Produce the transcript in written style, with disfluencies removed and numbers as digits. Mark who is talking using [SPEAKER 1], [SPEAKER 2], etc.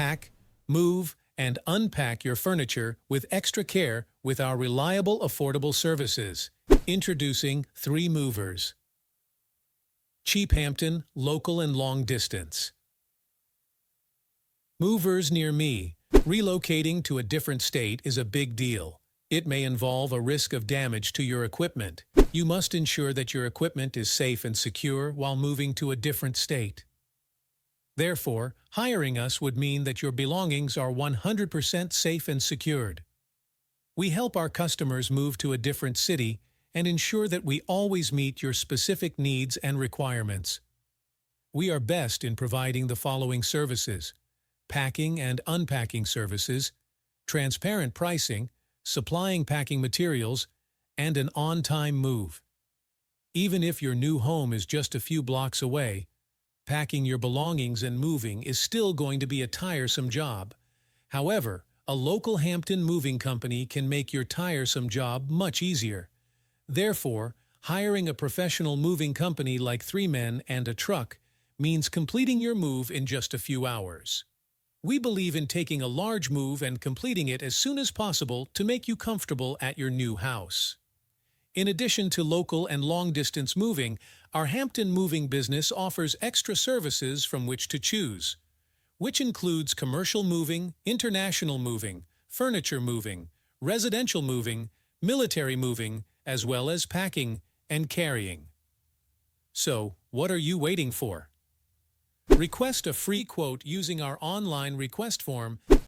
[SPEAKER 1] pack, move, and unpack your furniture with extra care with our reliable, affordable services. Introducing 3 Movers. Cheap Hampton, local and long distance. Movers near me. Relocating to a different state is a big deal. It may involve a risk of damage to your equipment. You must ensure that your equipment is safe and secure while moving to a different state. Therefore, hiring us would mean that your belongings are 100% safe and secured. We help our customers move to a different city and ensure that we always meet your specific needs and requirements. We are best in providing the following services: packing and unpacking services, transparent pricing, supplying packing materials, and an on-time move. Even if your new home is just a few blocks away, packing your belongings and moving is still going to be a tiresome job. However, a local Hampton moving company can make your tiresome job much easier. Therefore, hiring a professional moving company like 3 men and a truck means completing your move in just a few hours. We believe in taking a large move and completing it as soon as possible to make you comfortable at your new house. In addition to local and long-distance moving, our Hampton moving business offers extra services from which to choose, which includes commercial moving, international moving, furniture moving, residential moving, military moving, as well as packing and carrying. So, what are you waiting for? Request a free quote using our online request form